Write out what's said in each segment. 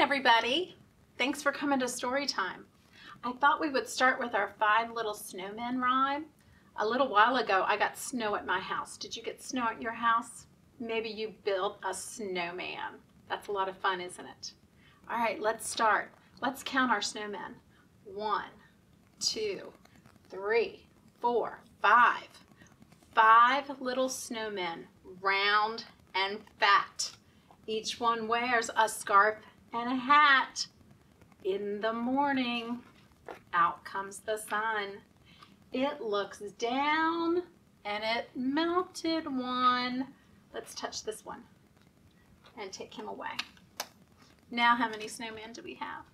everybody. Thanks for coming to Storytime. I thought we would start with our 5 little snowmen rhyme. A little while ago, I got snow at my house. Did you get snow at your house? Maybe you built a snowman. That's a lot of fun, isn't it? All right, let's start. Let's count our snowmen. 1, 2, 3, 4, 5. 5 little snowmen, round and fat. Each one wears a scarf and a hat. In the morning, out comes the sun. It looks down and it melted one. Let's touch this one and take him away. Now, how many snowmen do we have?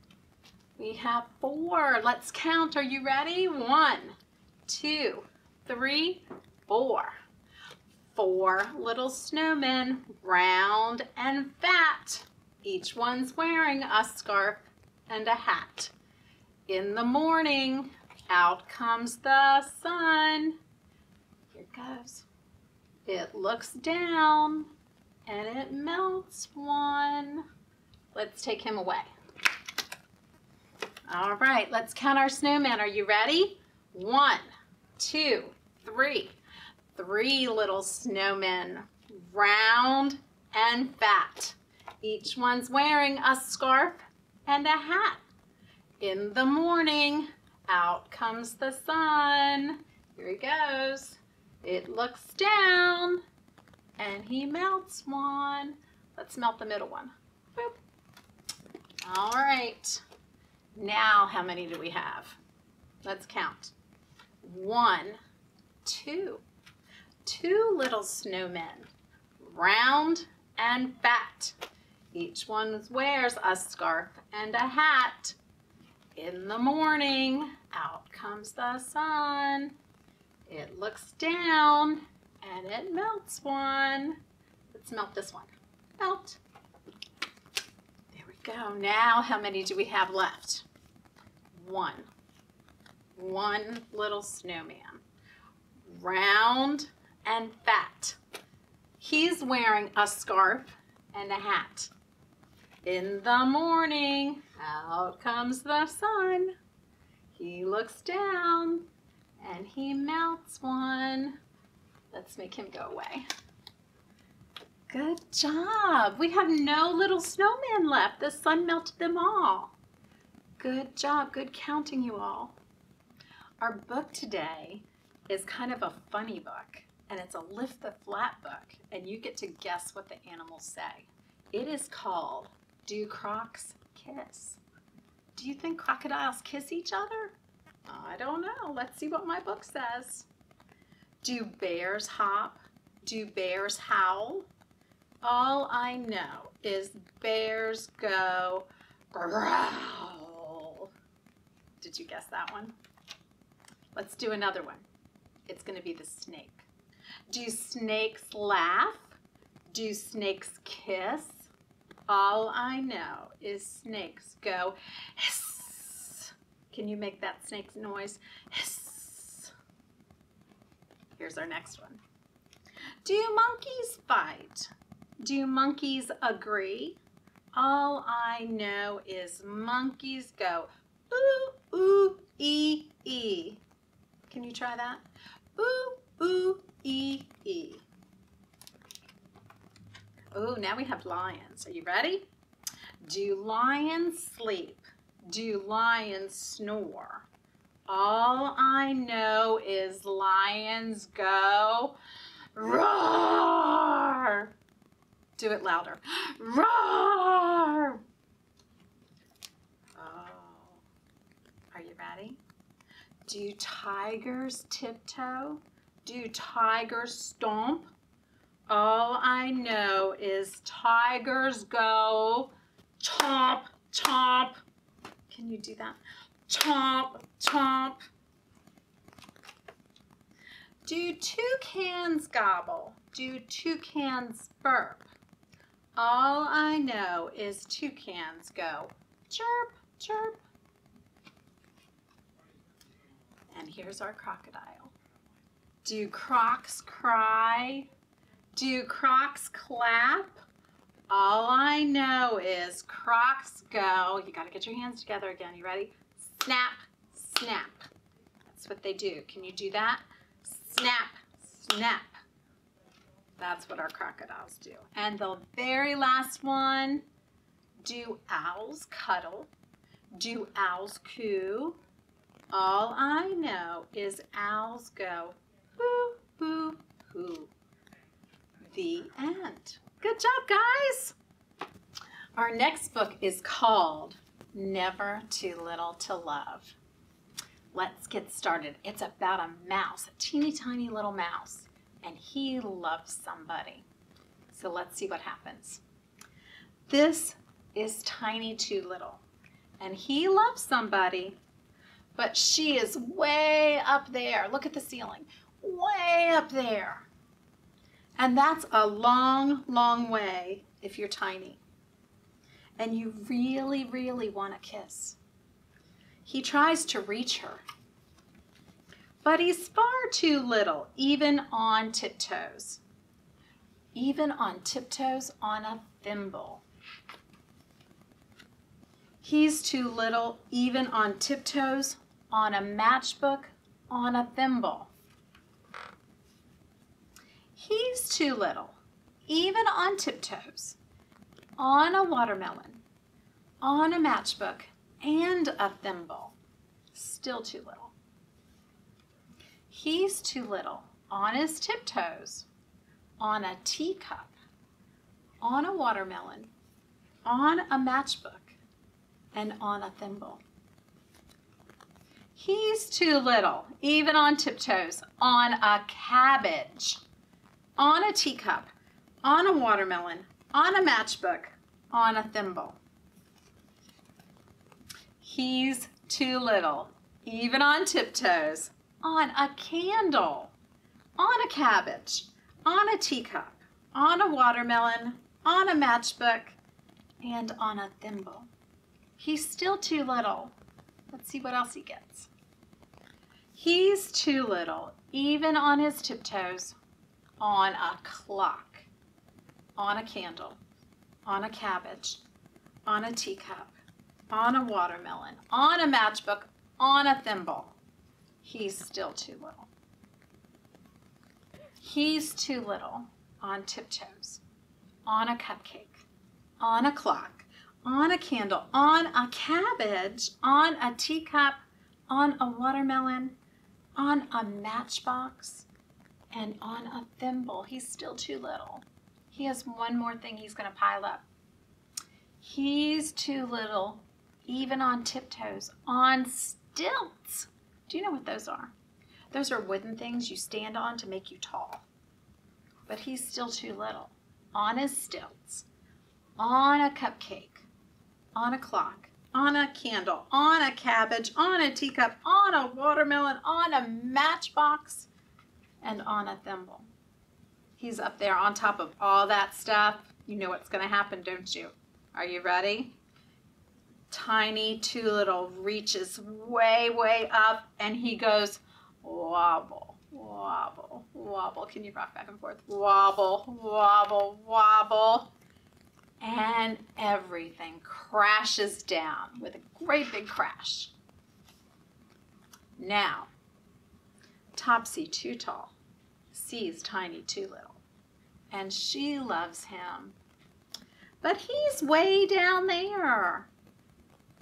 We have 4. Let's count. Are you ready? 1, 2, 3, 4. 4 little snowmen, round and fat. Each one's wearing a scarf and a hat. In the morning, out comes the sun. Here it goes. It looks down and it melts one. Let's take him away. All right, let's count our snowmen. Are you ready? 1, 2, 3. 3 little snowmen, round and fat. Each one's wearing a scarf and a hat. In the morning, out comes the sun. Here he goes. It looks down and he melts one. Let's melt the middle one. Boop. All right. Now, how many do we have? Let's count. 1, 2. 2 little snowmen, round and fat. Each one wears a scarf and a hat. In the morning, out comes the sun. It looks down and it melts one. Let's melt this one. Melt. There we go. Now, how many do we have left? 1. 1 little snowman, round and fat. He's wearing a scarf and a hat. In the morning, out comes the sun. He looks down and he melts one. Let's make him go away. Good job. We have no little snowman left. The sun melted them all. Good job. Good counting, you all. Our book today is kind of a funny book, and it's a lift the flat book, and you get to guess what the animals say. It is called Do Crocs Kiss? Do you think crocodiles kiss each other? I don't know. Let's see what my book says. Do bears hop? Do bears howl? All I know is bears go growl. Did you guess that one? Let's do another one. It's going to be the snake. Do snakes laugh? Do snakes kiss? All I know is snakes go hiss. Can you make that snake's noise? Hiss. Here's our next one. Do monkeys fight? Do monkeys agree? All I know is monkeys go ooh, ooh, ee, ee. Can you try that? Ooh, ooh, ee, ee. Oh, now we have lions. Are you ready? Do lions sleep? Do lions snore? All I know is lions go roar. Do it louder. Roar. Oh. Are you ready? Do tigers tiptoe? Do tigers stomp? All I know is tigers go chomp, chomp. Can you do that? Chomp, chomp. Do toucans gobble? Do toucans burp? All I know is toucans go chirp, chirp. And here's our crocodile. Do crocs cry? Do crocs clap? All I know is Crocs go. You got to get your hands together again. You ready? Snap, snap. That's what they do. Can you do that? Snap, snap. That's what our crocodiles do. And the very last one, do owls cuddle? Do owls coo? All I know is owls go boo, boo, boo. The end. Good job, guys. Our next book is called Never Too Little to Love. Let's get started. It's about a mouse, a teeny tiny little mouse, and he loves somebody. So let's see what happens. This is Tiny Too Little, and he loves somebody, but she is way up there. Look at the ceiling, way up there. And that's a long, long way if you're tiny. And you really, really want a kiss. He tries to reach her, but he's far too little, even on tiptoes. Even on tiptoes on a thimble. He's too little, even on tiptoes on a matchbook on a thimble. He's too little, even on tiptoes, on a watermelon, on a matchbook, and a thimble. Still too little. He's too little, on his tiptoes, on a teacup, on a watermelon, on a matchbook, and on a thimble. He's too little, even on tiptoes, on a cabbage, on a teacup, on a watermelon, on a matchbook, on a thimble. He's too little, even on tiptoes, on a candle, on a cabbage, on a teacup, on a watermelon, on a matchbook, and on a thimble. He's still too little. Let's see what else he gets. He's too little, even on his tiptoes, on a clock, on a candle, on a cabbage, on a teacup, on a watermelon, on a matchbook, on a thimble. He's still too little. He's too little on tiptoes, on a cupcake, on a clock, on a candle, on a cabbage, on a teacup, on a watermelon, on a matchbox, and on a thimble. He's still too little. He has one more thing he's going to pile up. He's too little, even on tiptoes, on stilts. Do you know what those are? Those are wooden things you stand on to make you tall. But he's still too little, on his stilts, on a cupcake, on a clock, on a candle, on a cabbage, on a teacup, on a watermelon, on a matchbox, and on a thimble. He's up there on top of all that stuff. You know what's going to happen, don't you? Are you ready? Tiny Too Little reaches way, way up, and he goes wobble, wobble, wobble. Can you rock back and forth? Wobble, wobble, wobble. And everything crashes down with a great big crash. Now, Topsy Too Tall sees Tiny Too Little, and she loves him. But he's way down there.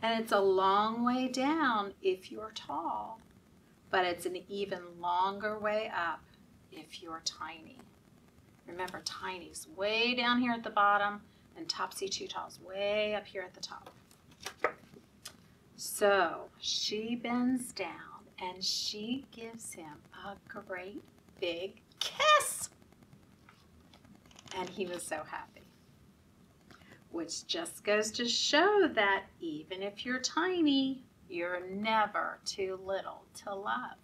And it's a long way down if you're tall, but it's an even longer way up if you're tiny. Remember, Tiny's way down here at the bottom, and Topsy Too Tall's way up here at the top. So she bends down and she gives him a great big kiss. And he was so happy. Which just goes to show that even if you're tiny, you're never too little to love.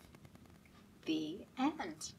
The end.